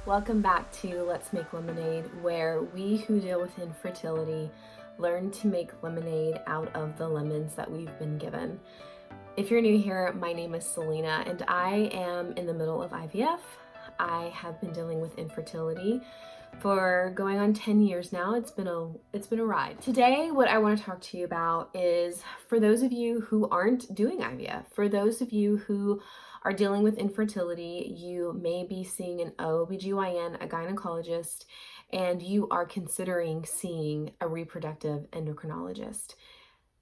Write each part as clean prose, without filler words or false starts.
Welcome back to Let's Make Lemonade, where we who deal with infertility learn to make lemonade out of the lemons that we've been given. If you're new here, my name is Salina and I am in the middle of IVF. I have been dealing with infertility for going on 10 years now. It's been a ride. Today, what I want to talk to you about is for those of you who aren't doing IVF, for those of you who are dealing with infertility, you may be seeing an OBGYN, a gynecologist, and you are considering seeing a reproductive endocrinologist.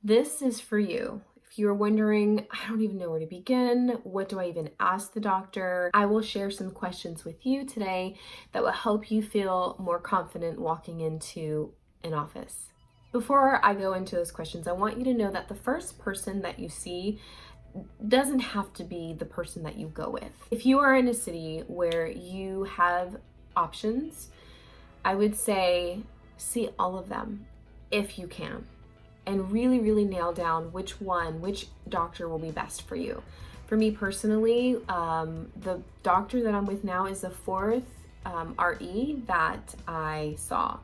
This is for you. If you're wondering, I don't even know where to begin, what do I even ask the doctor? I will share some questions with you today that will help you feel more confident walking into an office. Before I go into those questions, I want you to know that the first person that you see doesn't have to be the person that you go with. If you are in a city where you have options, I would say see all of them if you can, and really nail down which doctor will be best for you. For me personally, the doctor that I'm with now is the fourth RE that I saw.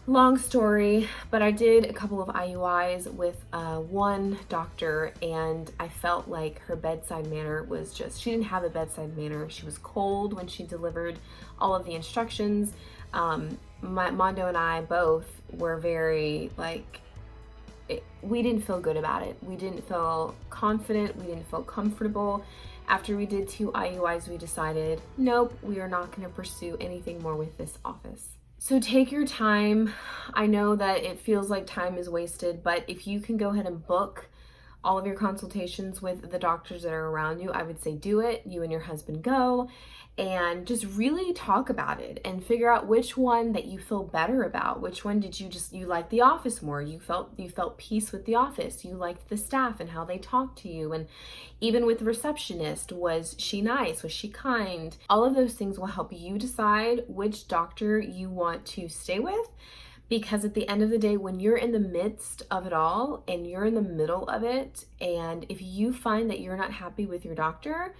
Long story, but I did a couple of IUIs with one doctor, and I felt like her bedside manner was she didn't have a bedside manner. She was cold when she delivered all of the instructions. Mondo and I both were very we didn't feel good about it. We didn't feel confident. We didn't feel comfortable. After we did 2 IUIs, we decided, nope, we are not going to pursue anything more with this office. So take your time. I know that it feels like time is wasted, but if you can go ahead and book all of your consultations with the doctors that are around you, I would say do it. You and your husband go and just really talk about it and figure out which one that you feel better about. Which one did you like the office more? You felt peace with the office. You liked the staff and how they talked to you. And even with the receptionist, was she nice? Was she kind? All of those things will help you decide which doctor you want to stay with. Because at the end of the day, when you're in the midst of it all and you're in the middle of it, and if you find that you're not happy with your doctor,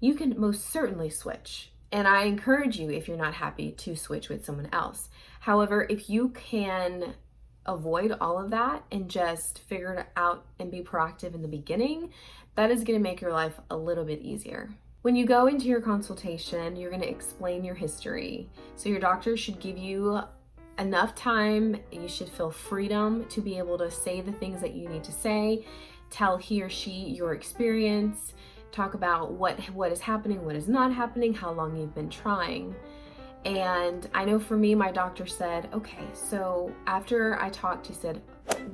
you can most certainly switch. And I encourage you, if you're not happy, to switch with someone else. However, if you can avoid all of that and just figure it out and be proactive in the beginning, that is going to make your life a little bit easier. When you go into your consultation, you're going to explain your history. So your doctor should give you enough time. You should feel freedom to be able to say the things that you need to say, tell he or she your experience, talk about what is happening, what is not happening, how long you've been trying. And I know for me, my doctor said, okay, so after I talked, he said,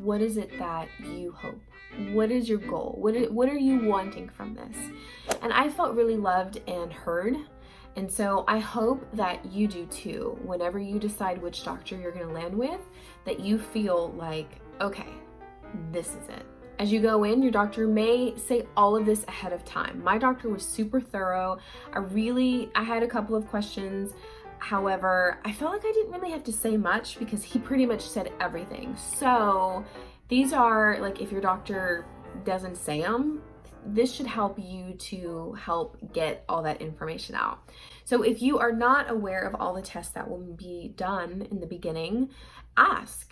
what is it that you hope? What is your goal? What are you wanting from this? And I felt really loved and heard. And so I hope that you do too. Whenever you decide which doctor you're going to land with, that you feel like, okay, this is it. As you go in, your doctor may say all of this ahead of time. My doctor was super thorough. I had a couple of questions. However, I felt like I didn't really have to say much because he pretty much said everything. So these are if your doctor doesn't say them, this should help you to help get all that information out. So if you are not aware of all the tests that will be done in the beginning,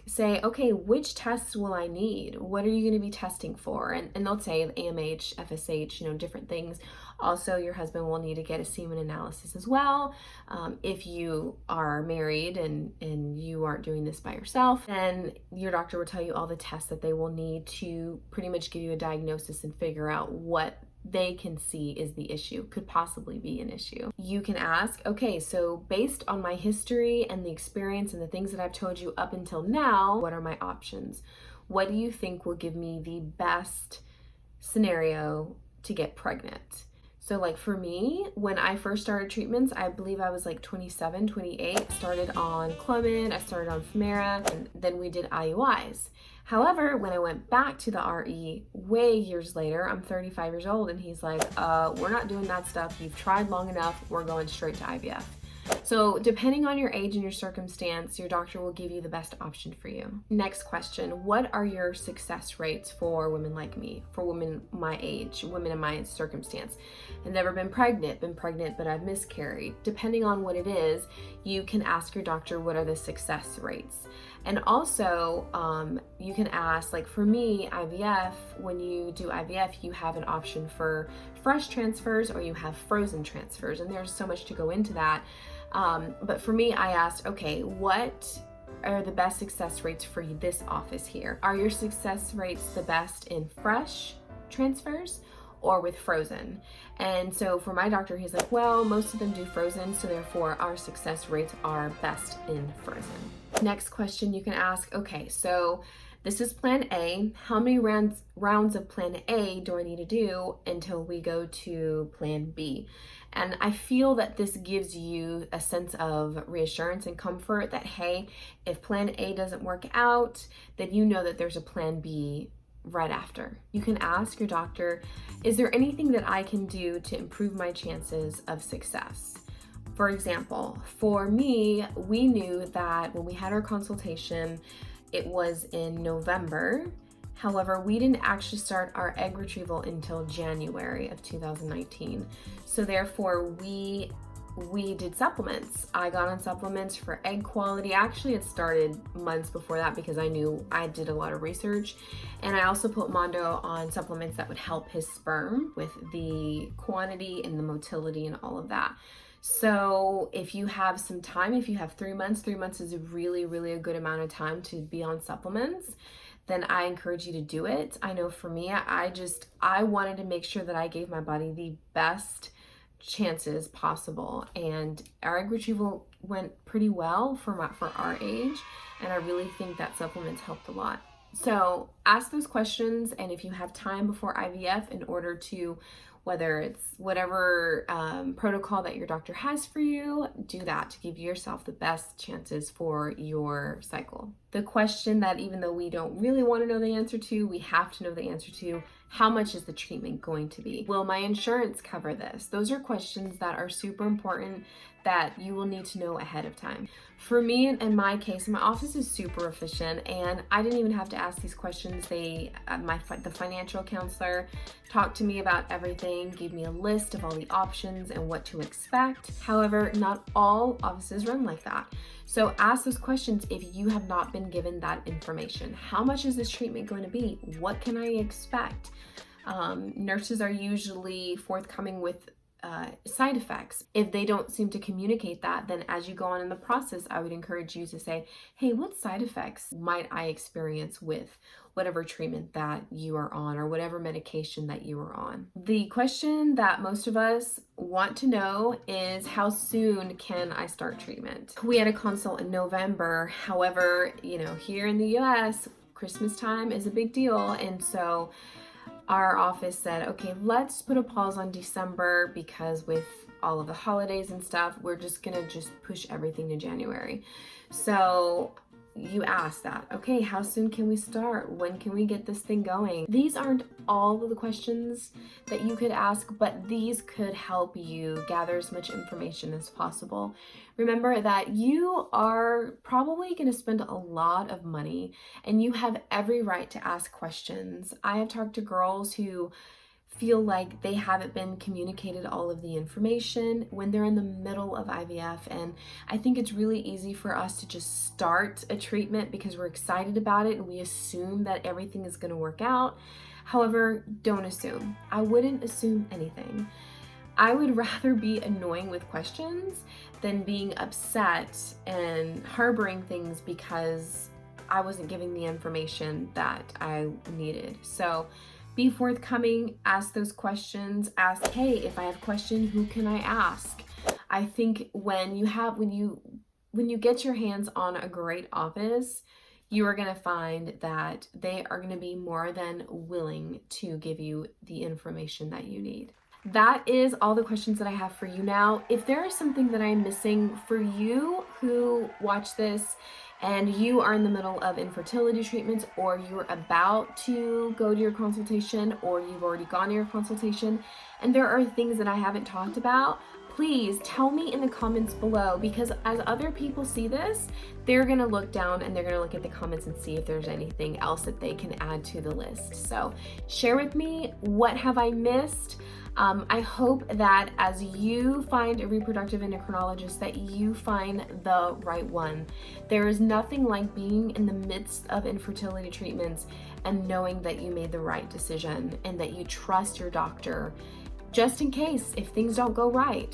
say, okay, which tests will I need? What are you going to be testing for? And they'll say AMH, FSH, different things. Also, your husband will need to get a semen analysis as well. If you are married and you aren't doing this by yourself, then your doctor will tell you all the tests that they will need to pretty much give you a diagnosis and figure out what they can see is the issue, could possibly be an issue. You can ask, okay, so based on my history and the experience and the things that I've told you up until now, what are my options? What do you think will give me the best scenario to get pregnant? So for me, when I first started treatments, I believe I was 27, 28, started on Clomid, I started on Femera, and then we did IUIs. However, when I went back to the RE way years later, I'm 35 years old, and he's like, we're not doing that stuff. You've tried long enough. We're going straight to IVF. So depending on your age and your circumstance, your doctor will give you the best option for you. Next question, what are your success rates for women like me, for women my age, women in my circumstance? I've never been pregnant but I've miscarried. Depending on what it is, you can ask your doctor what are the success rates. And also, you can ask, like for me, IVF, when you do IVF, you have an option for fresh transfers or you have frozen transfers, and there's so much to go into that. But for me, I asked, okay, what are the best success rates for this office here? Are your success rates the best in fresh transfers or with frozen? And so for my doctor, he's like, well, most of them do frozen, so therefore our success rates are best in frozen. Next question you can ask, okay, so this is plan A. How many rounds of plan A do I need to do until we go to plan B? And I feel that this gives you a sense of reassurance and comfort that, hey, if plan A doesn't work out, then you know that there's a plan B right after. You can ask your doctor, is there anything that I can do to improve my chances of success? For example, for me, we knew that when we had our consultation, it was in November. However, we didn't actually start our egg retrieval until January of 2019. So therefore, we did supplements. I got on supplements for egg quality. Actually, it started months before that because I knew I did a lot of research. And I also put Mondo on supplements that would help his sperm with the quantity and the motility and all of that. So if you have some time, if you have 3 months is a really, really a good amount of time to be on supplements, then I encourage you to do it. I know for me, I wanted to make sure that I gave my body the best chances possible, and our egg retrieval went pretty well for our age, and I really think that supplements helped a lot. So ask those questions, and if you have time before IVF in order to, whether it's whatever protocol that your doctor has for you, do that to give yourself the best chances for your cycle. The question that even though we don't really want to know the answer to, we have to know the answer to, how much is the treatment going to be? Will my insurance cover this? Those are questions that are super important that you will need to know ahead of time. For me, in my case, my office is super efficient, and I didn't even have to ask these questions. The financial counselor talked to me about everything, gave me a list of all the options and what to expect. However, not all offices run like that. So ask those questions if you have not been given that information. How much is this treatment going to be? What can I expect? Nurses are usually forthcoming with side effects. If they don't seem to communicate that, then as you go on in the process, I would encourage you to say, hey, what side effects might I experience with whatever treatment that you are on or whatever medication that you are on? The question that most of us want to know is, how soon can I start treatment? We had a consult in November. However, here in the US, Christmas time is a big deal. And so our office said, okay, let's put a pause on December because with all of the holidays and stuff, we're just gonna push everything to January. So you ask that, okay, how soon can we start? When can we get this thing going? These aren't all of the questions that you could ask, but these could help you gather as much information as possible. Remember that you are probably going to spend a lot of money, and you have every right to ask questions. I have talked to girls who feel like they haven't been communicated all of the information when they're in the middle of IVF, and I think it's really easy for us to just start a treatment because we're excited about it and we assume that everything is going to work out. However, don't assume. I wouldn't assume anything. I would rather be annoying with questions than being upset and harboring things because I wasn't giving the information that I needed. So be forthcoming, ask those questions, ask, hey, if I have a question, who can I ask? I think when you get your hands on a great office, you are going to find that they are going to be more than willing to give you the information that you need. That is all the questions that I have for you now. If there is something that I'm missing for you who watch this and you are in the middle of infertility treatments, or you're about to go to your consultation, or you've already gone to your consultation, and there are things that I haven't talked about, please tell me in the comments below, because as other people see this, they're gonna look down and they're gonna look at the comments and see if there's anything else that they can add to the list. So share with me, what have I missed? I hope that as you find a reproductive endocrinologist, that you find the right one. There is nothing like being in the midst of infertility treatments and knowing that you made the right decision and that you trust your doctor, just in case if things don't go right.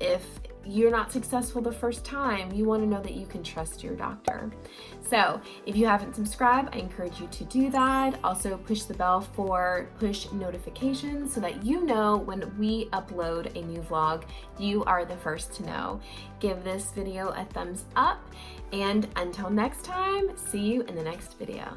If you're not successful the first time, you want to know that you can trust your doctor. So if you haven't subscribed, I encourage you to do that. Also push the bell for push notifications so that you know when we upload a new vlog, you are the first to know. Give this video a thumbs up, and until next time, see you in the next video.